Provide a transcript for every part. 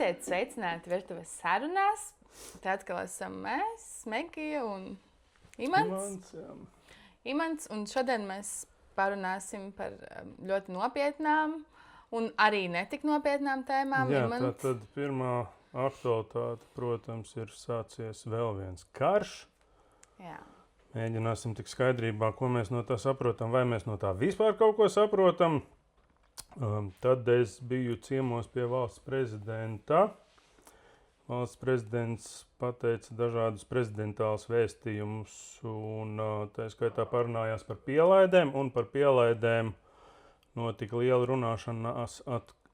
Esiet sveicināti virtuves sarunās. Te atkal esam mēs, Megija un Imants. Un šodien mēs parunāsim par ļoti nopietnām un arī netik nopietnām tēmām. Jā, tātad pirmā aktualitāte, protams, ir sācies vēl viens karš. Jā. Mēģināsim tik skaidrībā, ko mēs no tā saprotam, vai mēs no tā vispār kaut ko saprotam. Tad es biju ciemos pie valsts prezidenta. Valsts prezidents pateica dažādus prezidentālus vēstījumus un tā skaitā parunājās par pielaidēm. Un par pielaidēm notika liela runāšanās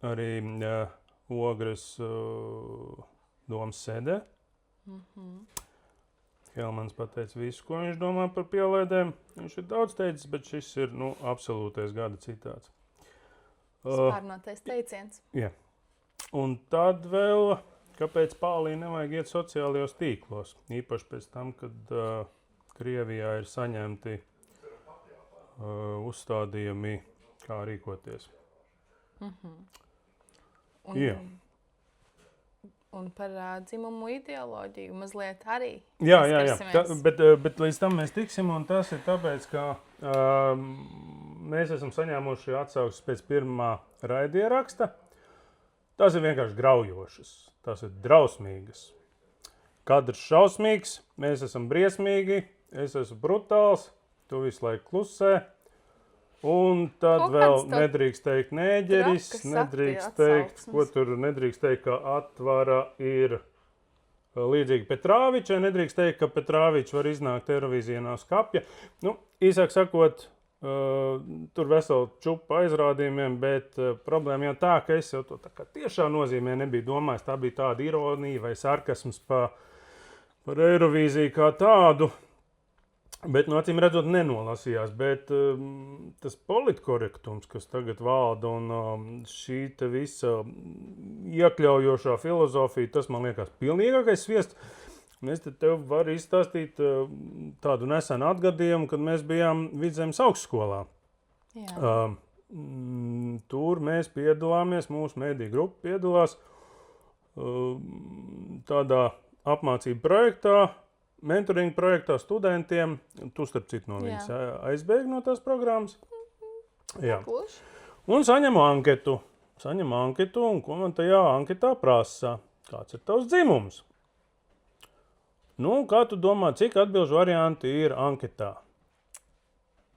arī Ogres domas sēdē. Helmans pateica visu, ko viņš domā par pielaidēm. Viņš ir daudz teicis, bet šis ir absolūtais gada citāts. Spārnotais teiciens. Jā. Un tad vēl, kāpēc Pālī nevajag iet sociālajos tīklos. Īpaši pēc tam, kad Krievijā ir saņemti uzstādījumi, kā rīkoties. Jā. Un par dzimumu ideoloģiju mazliet arī. Jā. Bet līdz tam mēs tiksim, un tas ir tāpēc, ka mēs esam saņēmuši atsauksmes pēc pirmā raidieraksta. Tas ir vienkārši graujošas, tas ir drausmīgas. Kadrs šausmīgs, mēs esam briesmīgi, es esmu brutāls, tu visu laiku klusē. Un tad vēl nedrīkst teikt nēģeris, nedrīkst teikt, ko tur nedrīkst teikt, ka Atvara ir līdzīga Petrāvičai, nedrīkst teikt, ka Petrāvičs var iznākt Eirovīzijā no skapja. Īsāk sakot, tur vesela čupa aizrādījumiem, bet problēma jau tā, ka es jau to tā kā tiešā nozīmē nebiju domājis, tā bija tāda ironija vai sarkasms par Eirovīziju kā tādu. Bet, acīm redzot, nenolasījās, bet tas politkorektums, kas tagad valda un šī te visa iekļaujošā filozofija, tas man liekas pilnīgākais sviests. Un es tev varu izstāstīt tādu nesenu atgadījumu, kad mēs bijām Vidzemes augstskolā. Tur mēs piedalāmies, mūsu mediju grupa piedalās tādā apmācību projektā, mentoringa projektā studentiem, tu starp citu no viņas aizbēgi no tās programmas. Jā. Un saņemu anketu, un ko man tajā anketā prasa? Kāds ir tavs dzimums? Kā tu domā, cik atbilžu varianti ir anketā?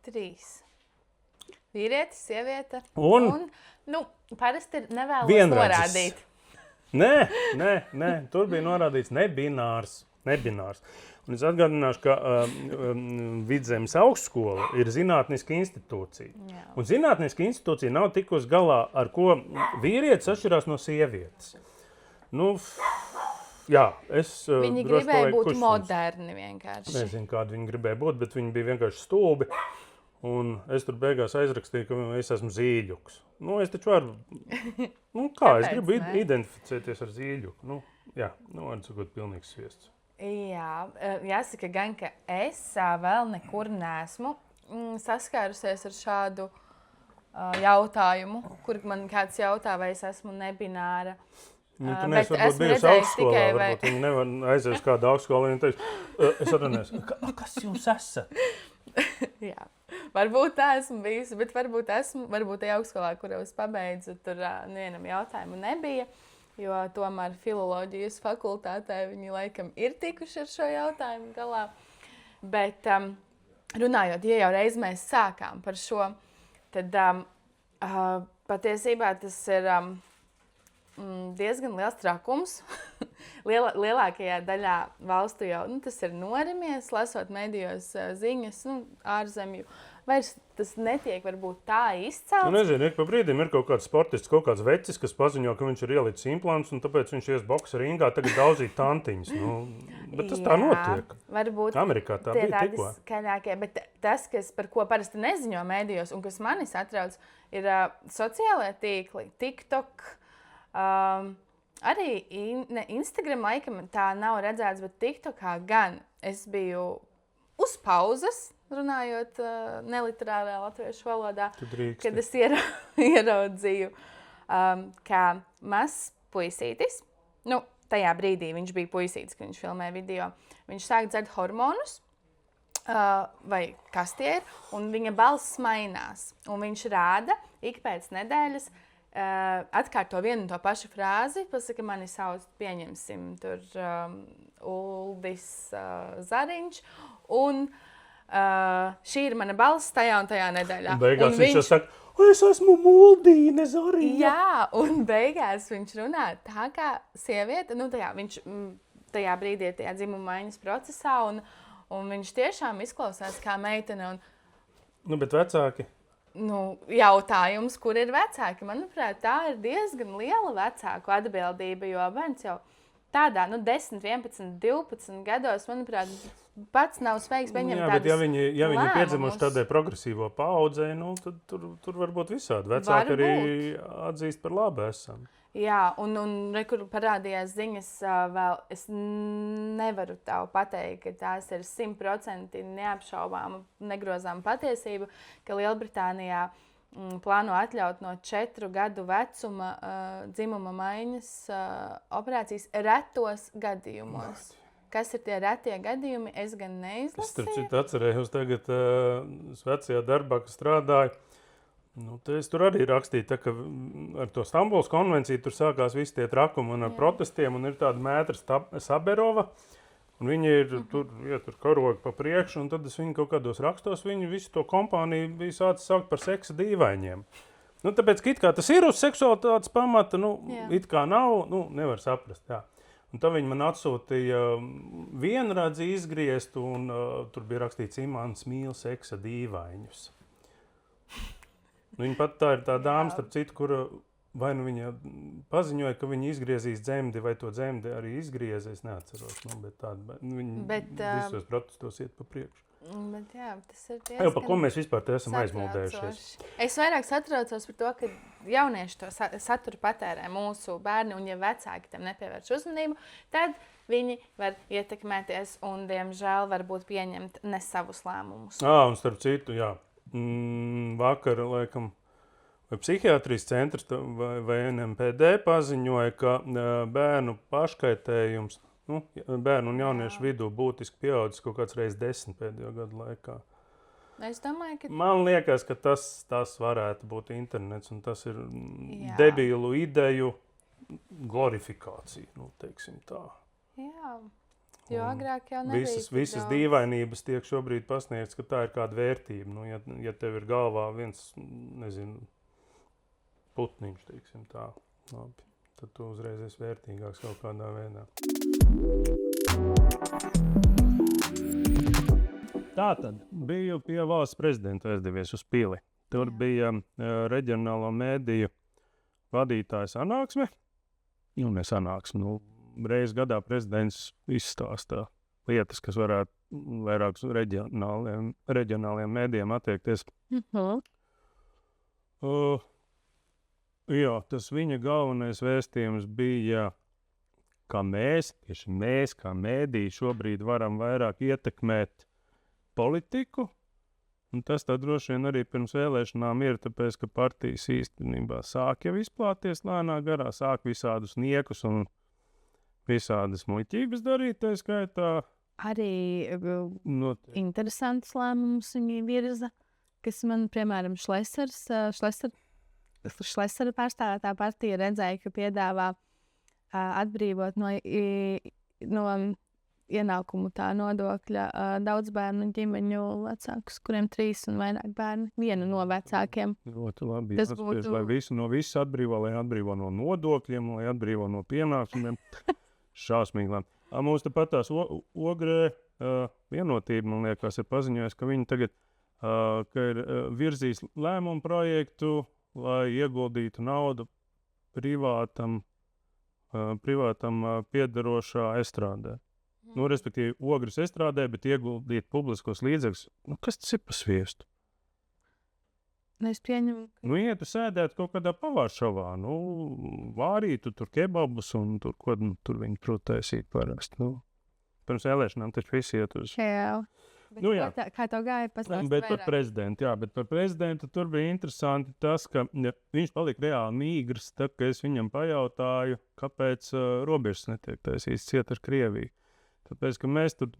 3. Vīrietis, sieviete un parasti ir nevēlos norādīt. Nē, tur bija norādīts nebinārs. Un es atgādināšu, ka Vidzemes augstskola ir zinātniska institūcija. Jā. Un zinātniska institūcija nav tikusi galā, ar ko vīrietis atšķirās no sievietes. Viņi gribēja būt moderni vienkārši. Nezinu, kādi viņi gribēja būt, bet viņi bija vienkārši stulbi. Un es tur beigās aizrakstīju, ka es esmu zīļuks. Es taču varu... es gribu identificēties ar zīļuku. Var sakot, pilnīgs sviests. Jā, jāsaka gan, ka es vēl nekur neesmu saskārusies ar šādu jautājumu, kur man kāds jautā, vai es esmu nebināra. Tu neesi varbūt bijusi augstskolā, varbūt viņi nevar aizies kādu augstskolā, un teiks, es atvainojos, kas jūs esat? Jā, varbūt tā esmu bijusi, bet varbūt tajā augstskolā, kur es pabeidzu, tur nevienam jautājumu nebija. Jo tomēr filoloģijas fakultātē viņi laikam ir tikuši ar šo jautājumu galā. Bet runājot, ja jau reiz mēs sākām par šo, tad patiesībā tas ir diezgan liels trakums. Lielākajā daļā valstu jau tas ir norimies, lasot medijos ziņas, ārzemju. Vairs tas netiek varbūt tā izcelts. Nezinu, pa brīdim ir kaut kāds sportists, kaut kāds vecis, kas paziņo, ka viņš ir ielicis implants, un tāpēc viņš ies boksa ringā tagad daudzīt tantiņas. Bet tas tā notiek. Varbūt Amerikā tā bija tikko. Skaļākie, bet tas, par ko parasti neziņo mēdījos, un kas mani satrauc, ir sociālajie tīkli, TikTok, arī Instagram laikam tā nav redzēts, bet TikTokā gan es biju uz pauzes, runājot neliterārā latviešu valodā, kad es ieraudzīju, kā mazs puisītis nu, tajā brīdī viņš bija puisītis, kad viņš filmēja video. Viņš sāk dzert hormonus, vai kas tie ir, un viņa balss mainās. Un viņš rāda ik pēc nedēļas, atkārto vienu un to pašu frāzi, pasaka, mani sauc, pieņemsim, tur Uldis Zariņš, un šī ir mana balss tajā un tajā nedēļā. Beigās viņš jau saka, es esmu Muldīne Zariņa. Jā, un beigās viņš runā tā kā sieviete, nu viņš tajā brīdī ir tajā dzimuma maiņas procesā, un viņš tiešām izklausās kā meitene. Nu, bet vecāki? Nu, jautājums, kur ir vecāki? Manuprāt, tā ir diezgan liela vecāku atbildība, jo bērns jau tādā, 10, 11, 12 gados, manuprāt, pats nav spējīgs pieņemt tādus lēmumus. Ja viņi piedzimuši tādai progresīvo paudzei, tad tur var būt visādi. Vecāki arī atzīst par labu esam. Jā, un kur parādījās ziņas vēl, es nevaru tev pateikt, ka tās ir 100% neapšaubāma, negrozāma patiesība, ka Lielbritānijā plāno atļaut no 4 gadu vecuma dzimuma maiņas operācijas retos gadījumos. Kas ir tie retie gadījumi, es gan neizlasīju. Es starp citu atcerējos tagad vecajā darbā, kas strādāju. Es tur arī rakstīju, tā, ka ar to Stambulas konvenciju tur sākās visi tie trakumi un ar protestiem, un ir tāda Mētra Saberova, un viņi ir tur karogi pa priekšu, un tad es viņu kaut kādos rakstos, viņi visu to kompāniju bija sācis saukt par seksa dīvaņiem. Tāpēc, ka it kā tas ir uz seksualitātes pamata, it kā nav, nevar saprast, jā. Un tad viņi man atsūtīja vienradzi izgriezt, un tur bija rakstīts, Imants mīl seksa dīvaņus. Viņa pat tā ir tā dāma, starp citu, kura vai viņa paziņoja, ka viņa izgriezīs dzemdi, vai to dzemdi arī izgrieza, es neatceros. Viņi visos protestos iet pa priekšu. Bet jā, tas ir diezgan par ko mēs vispār te esam aizmuldējušies? Es vairāk satraucos par to, ka jaunieši to saturu patērē mūsu bērni, un ja vecāki tam nepievērš uzmanību, tad viņi var ietekmēties un, diemžēl, varbūt pieņemt ne savus lēmumus. Un starp citu, jā. Vakar, laikam, vai psihiatrijas centrs vai NMPD paziņoja, ka bērnu paškaitējums, bērnu un jauniešu vidū būtiski pieaudzis kaut kāds reiz 10 pēdējo gadu laikā. Es domāju, ka... Man liekas, ka tas varētu būt internets, un tas ir debīlu ideju glorifikācija, teiksim tā. Jā. Jo agrāk jau nebija visas dīvainības tiek šobrīd pasniegts, ka tā ir kāda vērtība. Ja tev ir galvā viens, putniņš, teiksim tā, labi, tad tu uzreiz esi vērtīgāks kaut kādā veidā. Tātad biju pie valsts prezidenta aizdevies uz pili. Tur bija reģionālo mēdīju vadītāja sanāksme. Nesanāksme, reiz gadā prezidents izstāstā lietas, kas varētu vairāk uz reģionāliem mēdījiem attiekties. Jā, tas viņa galvenais vēstījums bija, ka tieši mēs, kā mēdīji, šobrīd varam vairāk ietekmēt politiku, un tas tā droši vien arī pirms vēlēšanām ir, tāpēc, ka partijas īstenībā sāk jau izplāties lēnā garā, sāk visādus niekus un visādas muļķības darīt, tā skaitā. Arī interesantas lēmumus viņi virza, kas man, piemēram, Šlesera pārstāvētā partija redzēja, ka piedāvā atbrīvot no ienākumu tā nodokļa daudz bērnu ģimeņu vecākus, kuriem 3 un vairāk bērni, vienu no vecākiem. Ļoti labi, lai visu atbrīvo, lai atbrīvo no nodokļiem, lai atbrīvo no pienākumiem. Šausmīgi. Mums tepat tās Ogrē vienotība, man liekas, ir paziņojusi, ka viņi tagad ir virzīs lēmumu projektu, lai ieguldītu naudu privātam piederošā estrādē. Respektīvi, Ogres estrādē, bet ieguldīt publiskos līdzekļus. Kas tas ir pa sviestu? Es pieņemu. Ietu sēdēt kaut kādā pavāršavā, vārītu tur kebabus un tur viņi prot taisīt parasti. Pirms vēlēšanām taču visi iet uz. Jā. Kā tev gāja pastāstīt Bet par prezidentu, tur bija interesanti tas, ka viņš palika reāli mīgrs, tad, kad es viņam pajautāju, kāpēc robežas netiek taisīts ciet ar Krieviju. Tāpēc, ka mēs tur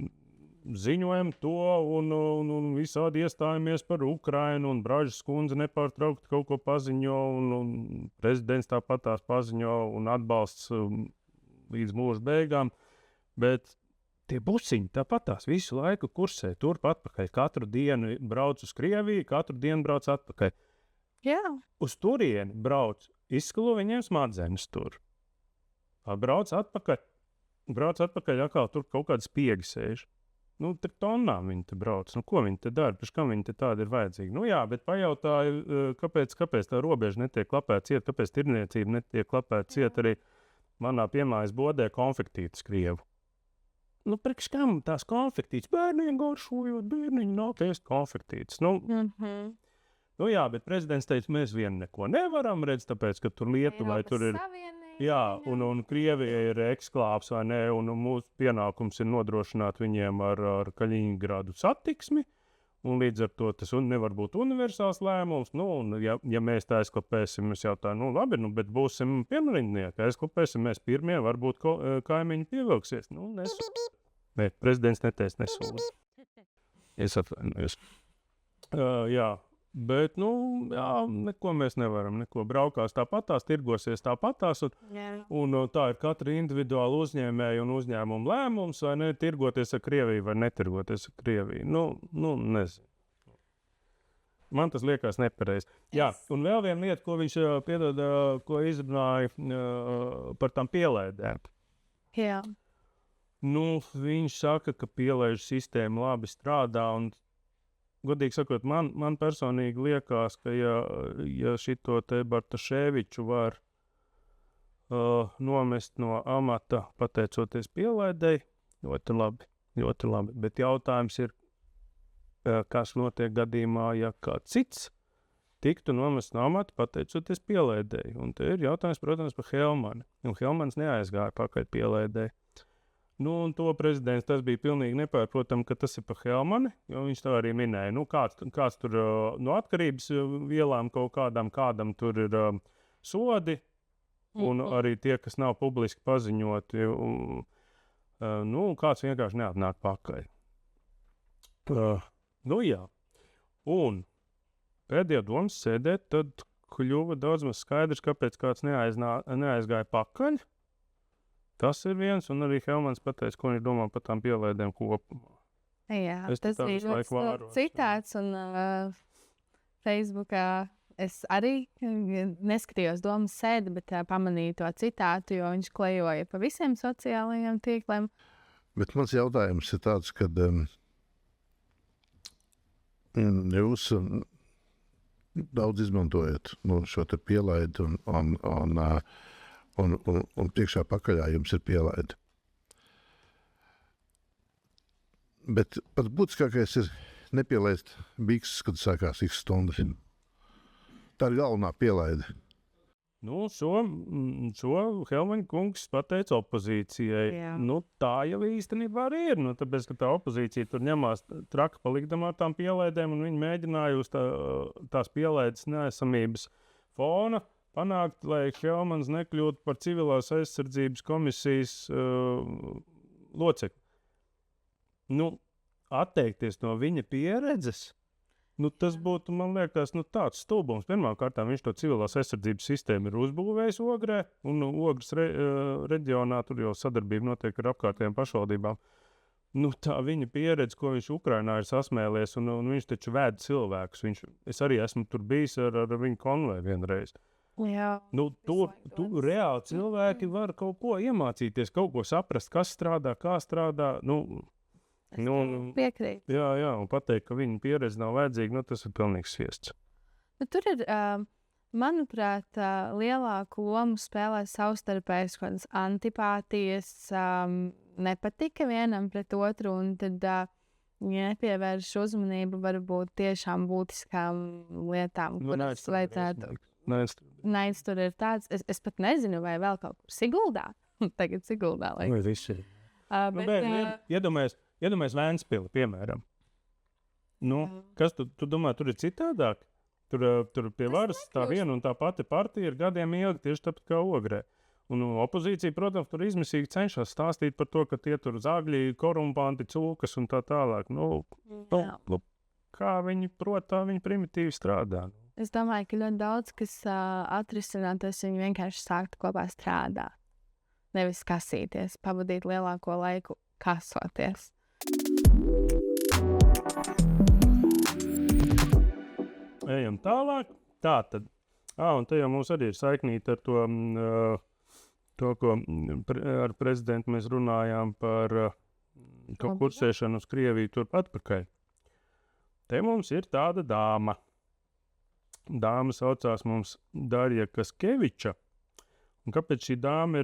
ziņojam to un visādi iestājamies par Ukrainu, un Bražas kundze nepārtraukti kaut ko paziņo, un prezidents tāpat tās paziņo un atbalsts līdz mūža beigām. Bet tie busiņi tāpat tās visu laiku kursē turp atpakaļ. Katru dienu brauc uz Krieviju, katru dienu brauc atpakaļ. Jā. Uz turieni brauc, izskalo viņiem smadzenes tur. Brauc atpakaļ, atkal tur kaut kādas spiegi sēž. Tur tonnām viņi te brauc. Ko viņi te dara? Pēc kam viņi te tādi ir vajadzīgi? Jā, bet pajautāju, kāpēc tā robeža netiek klapēta ciet, kāpēc tirniecība netiek klapēta ciet arī manā piemājas bodē konfektītas Krievu. Priekš kam tās konfektītes? Bērniņi garšojot, bērniņi nav ēst konfektītes. Jā, bet prezidents teica, mēs vien neko nevaram redz, tāpēc, ka tur Lietuvai tur ir... Jā, un Krievija ir eksklāvs vai ne, un mūsu pienākums ir nodrošināt viņiem ar Kaļiņgradu satiksmi, un līdz ar to tas nevar būt universāls lēmums. Un ja mēs tā aizklapēsim, es jautāju, labi, bet būsim pirmrindnieki, aizklapēsim, mēs pirmie, varbūt kaimiņi pievilksies. Nē, prezidents neteica nesūdz. Es atvainojos. Jā, bet, neko mēs nevaram, neko braukās tāpatās, tirgosies tāpatās, un tā ir katra individuāla uzņēmēja un uzņēmuma lēmums, vai ne, tirgoties ar Krieviju vai netirgoties ar Krieviju. Nezinu. Man tas liekas nepareizi. Jā, un vēl viena lieta, ko viņš ko izrunāja par tām pielaidēm. Jā. Viņš saka, ka pielaižu sistēma labi strādā, un godīgi sakot, man personīgi liekas, ka ja šito te Bartaševiču var nomest no amata pateicoties pielaidei, ļoti labi. Bet jautājums ir, kas notiek gadījumā, ja kāds cits tiktu nomest no amata pateicoties pielaidei. Un te ir jautājums, protams, par Helmani. Un Helmans neaizgāja pakaļ pielaidei. Un to prezidents, tas bija pilnīgi nepārprotami, ka tas ir par Helmani, jo viņš tā arī minēja. Kāds tur no atkarības vielām kādam tur ir sodi, un arī tie, kas nav publiski paziņoti, kāds vienkārši neatnāk pakaļ. Jā. Un pēdējā domas sēdē, tad kļuva daudz maz skaidrs, kāpēc kāds neaizgāja pakaļ. Tas ir viens, un arī Helmans pateica, ko viņš domā par tām pielaidēm kopumā. Jā, tas bija ļoti citāts, un Facebookā es arī neskatījos domas sēdi, bet pamanīju to citātu, jo viņš klejoja pa visiem sociālajiem tīkliem. Bet mans jautājums ir tāds, kad jūs daudz izmantojat šo te pielaidu un priekšā pakaļā jums ir pielaide. Bet pats būtiskākais ir nepielaist bikses, kad sākās X stundas. Tā ir galvenā pielaide. Šo Helmaņa kungs pateica opozīcijai. Jā. Tā jau īstenībā arī ir. Tāpēc, ka tā opozīcija tur ņemās traka palikdama ar tām pielaidēm, un viņi mēģināja uz tās pielaides neesamības fona panākt, lai Helmans nekļūtu par civilās aizsardzības komisijas locekli. Atteikties no viņa pieredzes, tas būtu, man liekas, tāds stulbums. Pirmkārt, viņš to civilās aizsardzības sistēmu ir uzbūvējis Ogrē, un Ogres reģionā tur jau sadarbība notiek ar apkārtējām pašvaldībām. Tā viņa pieredze, ko viņš Ukrainā ir sasmēlies, un viņš taču vēd cilvēkus. Es arī esmu tur bijis ar viņu konvoju vienreiz. Jā. Tur reāli cilvēki var kaut ko iemācīties, kaut ko saprast, kas strādā, kā strādā. Piekrīt. Jā, un pateikt, ka viņa pieredze nav vajadzīga, tas ir pilnīgs sviests. Tur ir, manuprāt, lielāku lomu spēlē savstarpējas kādas antipātijas, nepatika vienam pret otru, un tad nepievērš uzmanību varbūt tiešām būtiskām lietām, kuras vajadzētu. Naids tur ir tāds, es pat nezinu, vai vēl kaut kur Siguldā. Tagad Siguldā. Vai viss ir? Iedomājies Vēnspili, piemēram. Nu, kas tu domā, tur ir citādāk? Tur pie varas tā viena un tā pati partija ir gadiem ilgi tieši tāpat kā Ogrē. Un opozīcija, protams, tur izmisīgi cenšas stāstīt par to, ka tie tur zāgļi, korumpanti, cūkas un tā tālāk. Kā viņi prot, tā viņi primitīvi strādā. Es domāju, ka ļoti daudz, kas atrisinātos, viņi vienkārši sāktu kopā strādāt. Nevis kasīties, pavadīt lielāko laiku kasoties. Ejam tālāk. Tā tad. Un te jau mums arī ir saiknīta ar to, ko ar prezidentu mēs runājām par kursēšanu uz Krieviju turpat atpakaļ. Te mums ir tāda dāma. Dāma saucās mums Darja Kaskeviča. Un kāpēc šī dāma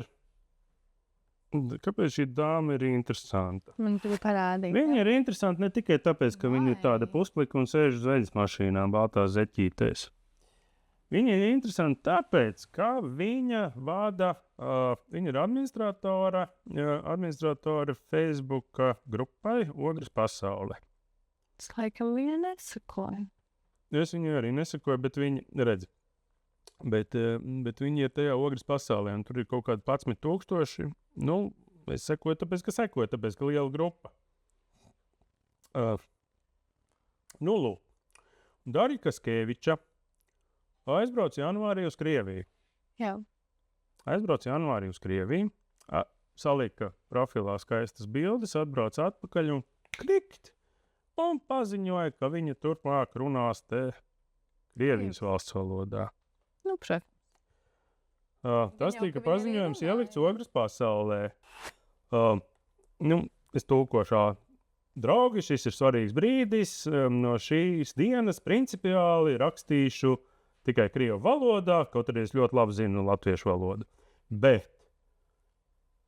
ir interesanta? Man tur parādīja. Viņa ir interesanta ne tikai tāpēc, ka viņa ir tāda pusklika un sēž uz veļas mašīnām baltās zeķītēs. Viņa ir interesanta tāpēc, ka viņa vada, viņa ir administratore Facebook grupai Ogres pasaule. Es laikam viņa nesakoju. Es viņu arī nesakoju, bet viņa redz. Bet viņi ir tajā Ogres pasaulē, un tur ir kaut kādi 11,000. Es sekoju, tāpēc, ka liela grupa. Lūk. Darja Kaskeviča aizbrauc janvārī uz Krieviju. Jā. Aizbrauc janvārī uz Krieviju, salika profilā skaistas bildes, atbrauc atpakaļ un klikt. Un paziņoja, ka viņa turpmāk runās te Krievijas valsts valodā. Tas tika paziņojums ielikts Ogres pasaulē. Es tulkošu, draugi, šis ir svarīgs brīdis. No šīs dienas principiāli rakstīšu tikai krievu valodā, kaut arī es ļoti labi zinu latviešu valodu. Bet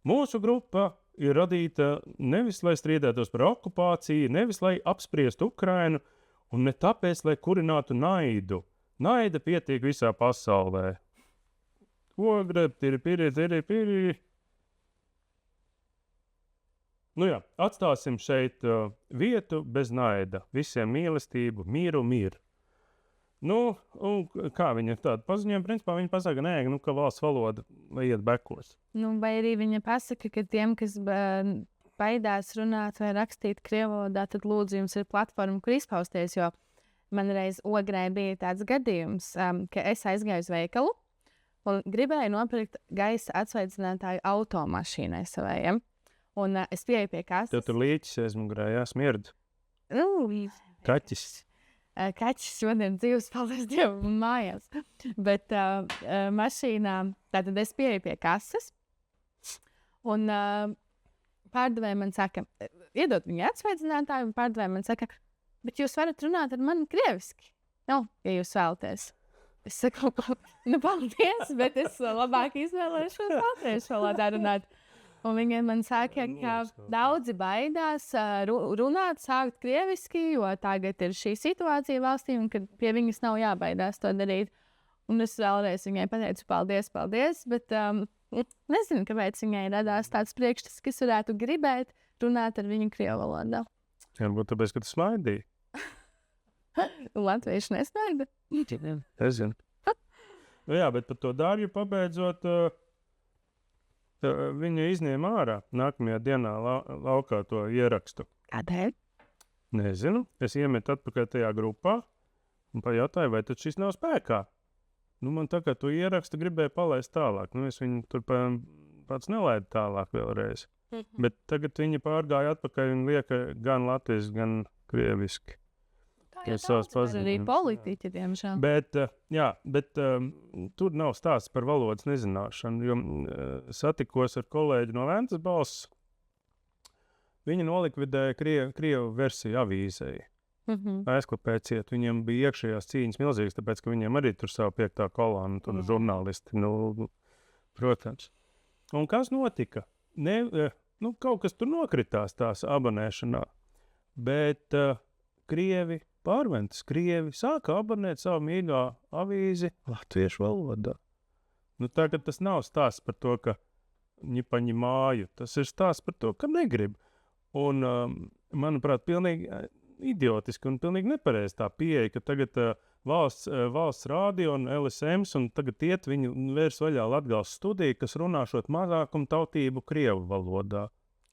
mūsu grupa ir radīta nevis, lai strīdētos par okupāciju, nevis, lai apspriestu Ukrainu, un ne tāpēc, lai kurinātu naidu. Naida pietiek visā pasaulē. Ogre, piri. Atstāsim šeit vietu bez naida. Visiem mīlestību, mīru. Kā viņa tāda paziņojuma, principā viņa pasaka, ka valsts valoda lai iet bekos. Vai arī viņa pasaka, ka tiem, kas baidās runāt vai rakstīt krievu valodā, tad lūdzu jums ir platforma, kur izpausties, jo man reiz Ogrē bija tāds gadījums, ka es aizgāju uz veikalu un gribēju nopirkt gaisa atsvaidzinātāju automašīnai savējiem. Un es pieeju pie kases. Tev tur līķis aizmugurē, smird. Kaķis. Kaķis šodien dzīves, paldies Dievam, mājās. Bet mašīnā, tātad es pieeju pie kases, un pārdevēja man saka, iedod viņai atsvaidzinātāju, un pārdevēja man saka, bet jūs varat runāt ar mani krieviski, ja jūs vēlaties. Es saku, paldies, bet es labāk izvēlēšos latviešu valodā runāt. Un viņi man saka, ka daudzi baidās runāt, sākt krieviski, jo tagad ir šī situācija valstī, un ka pie viņas nav jābaidās to darīt. Un es vēlreiz viņai pateicu paldies, bet nezinu, kāpēc viņai radās tāds priekšstats, kas varētu gribēt runāt ar viņu krievu valodā. Varbūt tāpēc, ka tu smaidīji. Latvieši nesmaida? Es zinu. Bet par to Darju pabeidzot... Viņa izņēma ārā nākamajā dienā laukā to ierakstu. Kādēļ? Nezinu. Es iemetu atpakaļ tajā grupā un pajautāju, vai tad šis nav spēkā. Man tā kā to ierakstu gribēja palaist tālāk. Es viņu tur pats nelaidu tālāk vēlreiz. Bet tagad viņa pārgāja atpakaļ un lieka gan latviešu, gan krieviski. Tā ir arī politiķi, diemžēl. Bet tur nav stāsts par valodas nezināšanu, jo satikos ar kolēģi no Ventas balss. Viņa nolikvidēja krievu versiju avīzei. Aizklapēciet, viņiem bija iekšējās cīņas milzīgas, tāpēc, ka viņiem arī tur savu 5. kolonu, tur žurnālisti, protams. Un kas notika? Kaut kas tur nokritās tās abonēšanā, bet krievi pārventas sāka abonēt savu mīļo avīzi latviešu valodā. Tagad tas nav stāsts par to, ka viņi paņem māju. Tas ir stāsts par to, ka negrib. Un, manuprāt, pilnīgi idiotiski un pilnīgi nepareizi tā pieeja, ka tagad valsts rādio un LSMs un tagad viņi vērs vaļā Latgales studiju, kas runāšot mazākumtautību krievu valodā.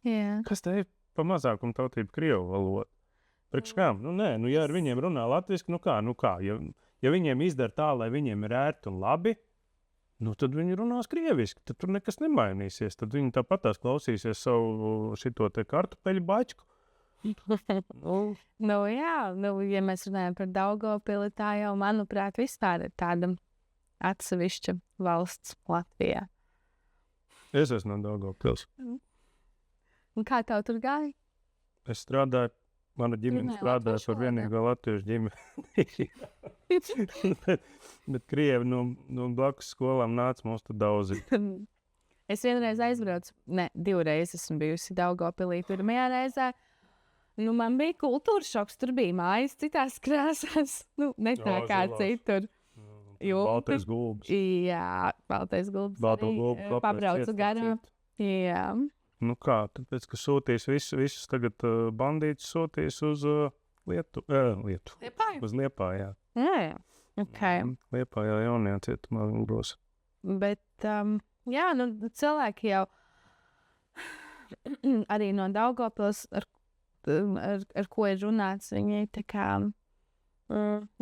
Jā. Kas te ir pa mazākumtautību krievu valodu? Priekš kām? Ja ar viņiem runā latviski, ja viņiem izdara tā, lai viņiem ir ērti un labi, tad viņi runās krieviski, tad tur nekas nemainīsies. Tad viņi tāpat tās klausīsies savu šito te kartupeļu bačku. Ja mēs runājam par Daugavpili, tā jau, manuprāt, vispār ir tāda atsevišķa valsts Latvijā. Es esmu no Daugavpils. Un kā tev tur gāja? Es strādāju, mana ģimene strādāja par vienīgo latviešu ģimeni. bet krievi no blakus skolām nāca mums tur daudzi. Es vienreiz aizbraucu, divreiz esmu bijusi Daugavpilī. Pirmajā reizē man bija kultūras šoks, tur bija mājas citās krāsās, ne tā kā citur. Baltais gulbis. Jā, baltais gulbis. Balto gulbu pabraucu garām. Jā. Tāpēc, ka sūtīs visus tagad bandītus sūtīs uz Lietu. Uz Liepāju, jā. Okay. Liepājā jaunajā cietumā Gros. Bet, cilvēki jau arī no Daugavpils, ar ko ir runāts, viņi tā kā,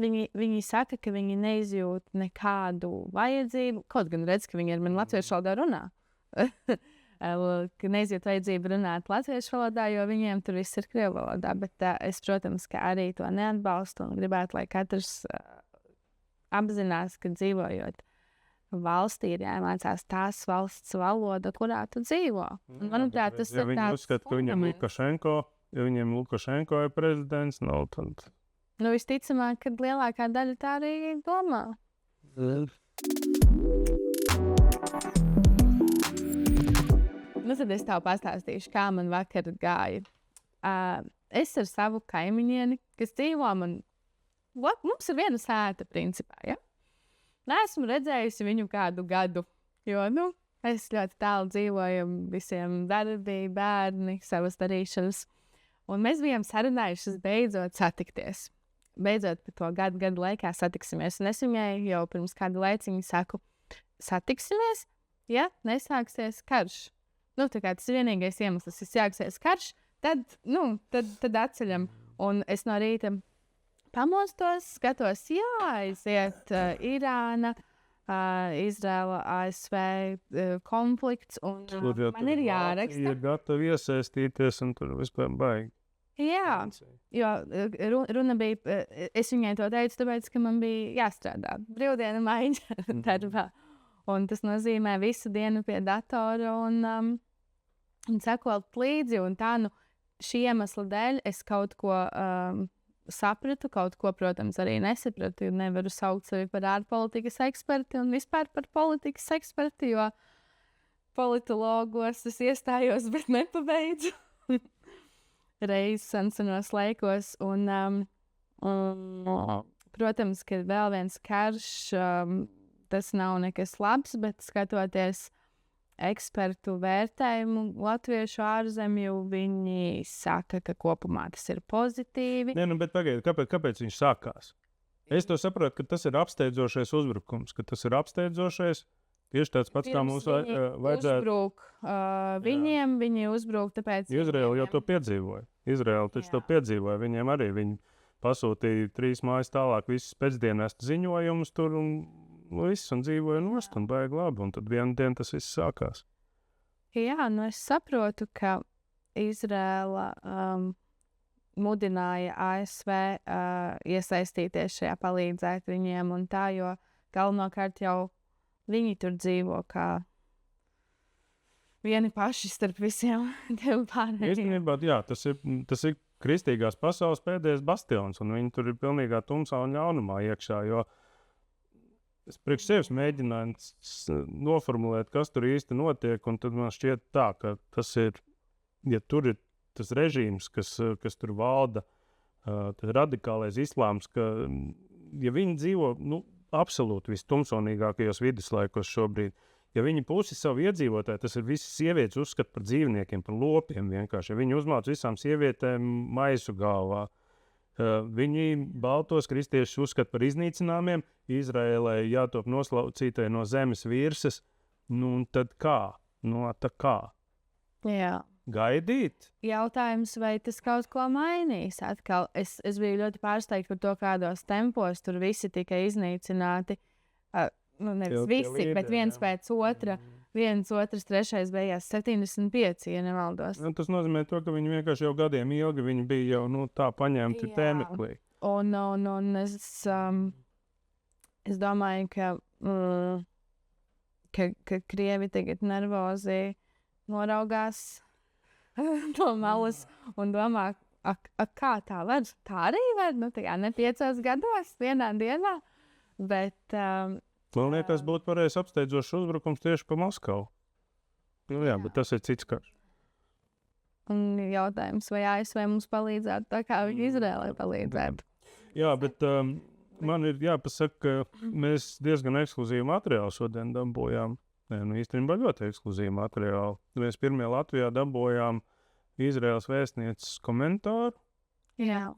viņi saka, ka viņi neizjūt nekādu vajadzību, kaut gan redz, ka viņi ar mani latviešu valodā runā. Ka neizjūt vajadzību runāt latviešu valodā, jo viņiem tur viss ir krievu valodā, bet es, protams, ka arī to neatbalstu un gribētu, lai katrs apzinās, ka dzīvojot valstī ir jāmācās tās valsts valoda, kurā tu dzīvo. Un, manuprāt, tas ir tāds uzskata, ka viņiem Lukašenko ir prezidents, tad... Visticamāk, ka lielākā daļa tā arī domā. Tad es tev pastāstīšu, kā man vakar gāja. Es ar savu kaimiņieni, kas dzīvo mums ir viena sēta, principā, ja? Neesmu redzējusi viņu kādu gadu, jo, es ļoti tālu dzīvoju, visiem darbi, bērni, savas darīšanas. Un mēs bijām sarunājušas beidzot satikties. Beidzot par to gadu laikā satiksimies. Un es viņai jau pirms kādu laiciņu saku, satiksimies, ja nesāksies karš. Tā kā tas ir vienīgais iemesls, ja sāksies karš, tad atceļam. Un es no rīta pamostos, skatos, aiziet Irāna, Izraela, ASV konflikts, un man ir jāraksta. Ir gatavi iesaistīties, un tur vispār baigi. Jā, jo runa bija, es viņai to teicu, tāpēc, ka man bija jāstrādā brīvdienu maiņa darbā. Un tas nozīmē visu dienu pie datora un sekot līdzi, un tā, šī iemesla dēļ es kaut ko sapratu, kaut ko, protams, arī nesapratu, jo nevaru saukt sevi par ārpolitikas eksperti un vispār par politikas eksperti, jo politologos es iestājos, bet nepabeidzu reiz senos laikos. Un, protams, ka vēl viens karš, tas nav nekas labs, bet skatoties ekspertu vērtējumu latviešu ārzemju, viņi saka, ka kopumā tas ir pozitīvi. Bet pagaidi, kāpēc viņš sākās? Es to saprotu, ka tas ir apsteidzošais uzbrukums, ka tas ir apsteidzošais, tieši tāds pats, kā mums vajadzētu. Viņi uzbruk, tāpēc... Izraela jau to piedzīvoja. Izraela taču to piedzīvoja. Viņiem arī viņi pasūtīja 3 mājas tālāk visus pēcdienestu ziņojumus tur un viss, un dzīvoja nost, un baigi labi, un tad vienu dienu tas viss sākās. Jā, es saprotu, ka Izraela mudināja ASV iesaistīties šajā, palīdzēt viņiem un tā, jo galvenokārt jau viņi tur dzīvo kā vieni paši starp visiem tiem pārējiem. Īstenībā, jā, tas ir kristīgās pasaules pēdējais bastions, un viņi tur ir pilnīgā tumsā un ļaunumā iekšā, jo es priekš sevis mēģināju noformulēt, kas tur īsti notiek, un tad man šķiet tā, ka tas ir, ja tur ir tas režīms, kas tur valda, tas radikālais islāms, ka, ja viņi dzīvo, absolūti vistumsonīgākajos viduslaikos šobrīd, ja viņi pusi savu iedzīvotāju, tas ir visas sievietes uzskata par dzīvniekiem, par lopiem vienkārši. Ja viņi uzmāc visām sievietēm maisu galvā, Viņi baltos kristiešus uzskata par iznīcināmiem, Izraēlai jātop noslaucītai no zemes virsmas. Nu, un tad kā? Nu, tā kā? Jā. Gaidīt? Jautājums, vai tas kaut ko mainīs? Atkal, es biju ļoti pārsteigta par to, kādos tempos tur visi tika iznīcināti. Nevis visi, līderi, bet viens pēc otra. Viens, otrs, trešais beigās 75, ja nemaldos. Nu, tas nozīmē to, ka viņi vienkārši jau gadiem ilgi bija jau tā paņemti tēmeklī. Un es domāju, ka Krievi tagad nervozi noraugās no malas un domā, kā tā var? Tā arī var, ne 5 gados, vienā dienā. Bet man liekas, būtu pareizs apsteidzošs uzbrukums tieši pa Maskavu. Nu, jā, bet tas ir cits karš. Un jautājums, vai ASV mums palīdzētu tā, kā viņi Izrēlai palīdzētu? Jā, bet man ir jāpasaka, ka mēs diezgan ekskluzīvu materiālu šodien dabūjām. Īstenībā ļoti ekskluzīvu materiālu. Mēs pirmie Latvijā dabūjām Izraēlas vēstnieces komentāru,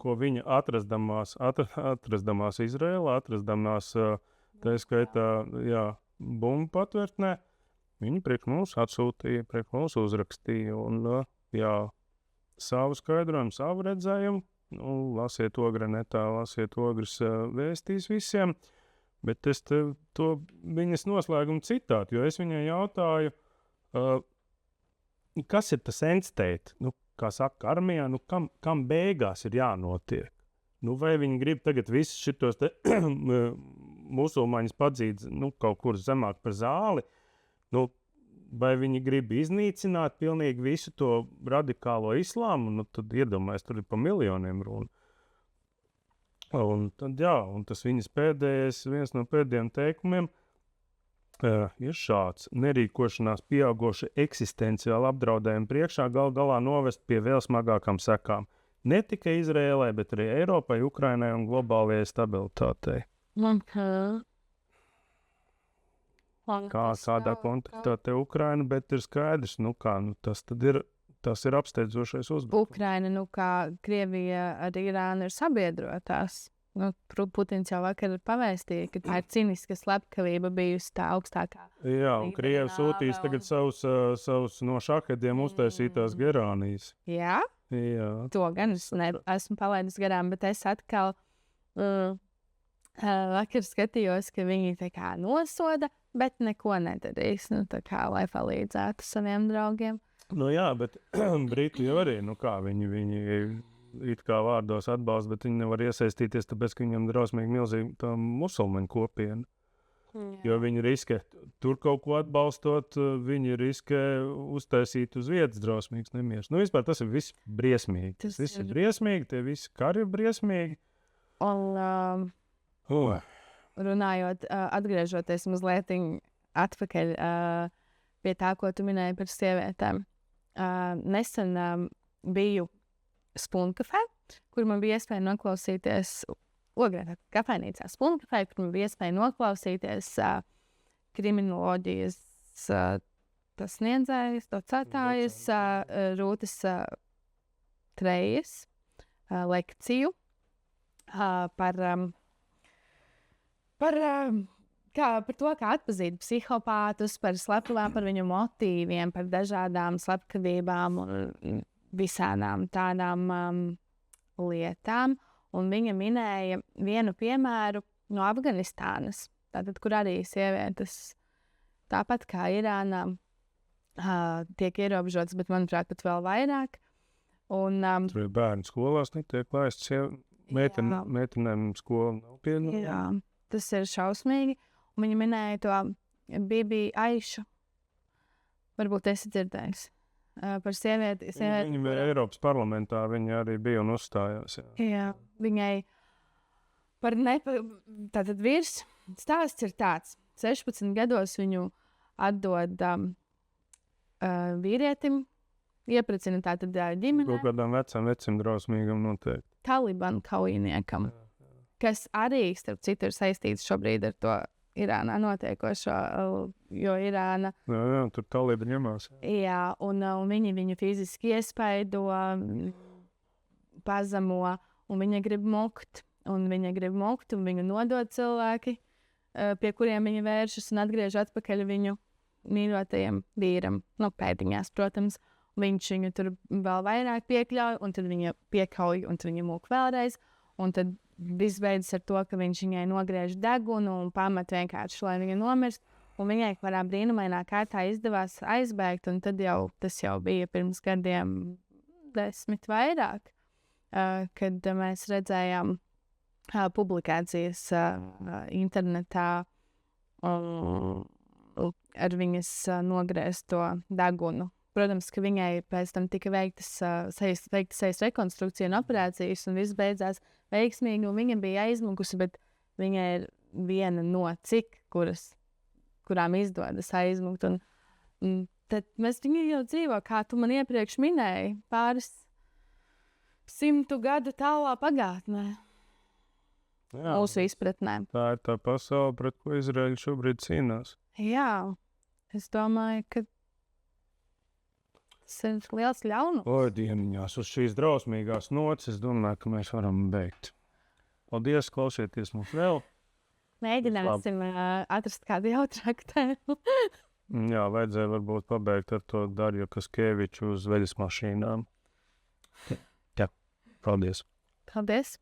ko viņa atrasdamās Izraēlā, atrasdamās tā skaitā, bumbu patvērtnē, viņi priekš mums atsūtīja, priekš mums uzrakstīja un, savu skaidrojumu, savu redzējumu. Lasiet ogrenetā, lasiet ogres vēstīs visiem. Bet es to viņas noslēgumu citātu, jo es viņai jautāju, kas ir tas end state, kā saka armijā, kam beigās ir jānotiek. Vai viņi grib tagad visus šitos musulmaņus padzīt kaut kur zemāk par zāli, vai viņi grib iznīcināt pilnīgi visu to radikālo islāmu, tad iedomājies, tur ir pa miljoniem runa. Un tad, un tas viņas viens no pēdējiem teikumiem ir šāds. Nerīkošanās pieaugoša eksistenciāla apdraudējuma priekšā gal galā novest pie vēl smagākām sekām. Ne tikai Izrēlai, bet arī Eiropai, Ukrainai un globālajai stabilitātei. Kādā kontekstā te Ukraina, bet ir skaidrs, tas ir apsteidzošais uzbrukums. Ukraina, kā Krievija ar Irānu ir sabiedrotās. Putins jau vakar pavēstīja, ka tā ir cīniska slepkavība bijusi tā augstākā. Jā, un Krievi sūtīs tagad savus no šahediem uztaisītās gerānijas. Jā? Jā. To gan es esmu palaidis garām, bet es atkal vakar skatījos, ka viņi tā kā nosoda, bet neko nedarīs, lai palīdzētu saviem draugiem. Jā, bet Briti jau arī, viņi it kā vārdos atbalsta, bet viņi nevar iesaistīties, tāpēc, ka viņam drausmīgi milzīga musulmaņu kopiena. Jo viņi riskē tur kaut ko atbalstot, viņi riskē uztaisīt uz vietas drausmīgs nemieris. Vispār tas ir viss briesmīgi. Tas viss ir briesmīgi, tie visi kari ir briesmīgi. Un runājot, atgriežoties mazliet atpakaļ pie tā, ko tu minēji par sievietēm. Nesen biju Spunkafē, kur man bija iespēja noklausīties kafejnīcā Spunkafē, kur man bija iespēja noklausīties kriminoloģijas sniedzējas, docētājas Rūtas Trejas lekciju par to, kā atpazīt psihopātus, par slepkavībām, par viņu motīviem, par dažādām slepkavībām un visādām tādām lietām. Un viņa minēja vienu piemēru no Afganistānas, tātad, kur arī sievietes, tāpat kā Irānā, tiek ierobežotas, bet, manuprāt, pat vēl vairāk. Un, tur ir bērnu skolās netiek laists, meitenēm skola nav pieņemta. Jā, tas ir šausmīgi. Un viņa minēja to Bibi Aišu. Varbūt esi dzirdējis par sievieti. Viņa Eiropas parlamentā viņa arī bija un uzstājās. Jā, viņai tātad vīrs stāsts ir tāds. 16 gados viņu atdod vīrietim, ieprecina tātad ģimenē. Kaut kādām vecim drausmīgam noteikti. Talibanu kaujiniekam, kas arī, starp citu, ir saistīts šobrīd ar to Irānā notiekošo, jo Irāna... Jā, tur talība ņemās. Un viņi viņu fiziski iespaido, pazemo, un viņa grib mokt, un viņu nodod cilvēki, pie kuriem viņa vēršas un atgriež atpakaļ viņu mīļotajam vīram, pēdiņās, protams. Viņš viņu tur vēl vairāk piekļauj, un tad viņa piekauj, un tad viņa mūk vēlreiz, un tad viss beidzas ar to, ka viņš viņai nogriež degunu un pamet vienkārši, lai viņa nomirst. Un viņai kādā brīnumainā kārtā izdevās aizbēgt, un tad tas jau bija pirms gadiem 10 vairāk, kad mēs redzējām publikācijas internetā ar viņas nogriezto degunu. Protams, ka viņai pēc tam tika veiktas sejas rekonstrukcija un operācijas, un viss beidzās veiksmīgi, un viņa bija aizmukusi, bet viņa ir viena no cik, kurām izdodas aizmukt. Un tad mēs viņu jau dzīvo, kā tu man iepriekš minēji, pāris 100 gadu tālā pagātnē. Jā, Mūsu izpratnē. tā ir tā pasaule, pret ko Izraēļa šobrīd cīnās. Jā, es domāju, ka tas ir liels ļaunums. Oi, dieniņās, uz šīs drausmīgās nots, es domāju, ka mēs varam beigt. Paldies, klausieties mums vēl. Mēģināsim atrast kādu jautrāku tēmu. Jā, vajadzēja varbūt pabeigt ar to Darju Kaskeviču uz veļas mašīnām. Jā, paldies. Paldies!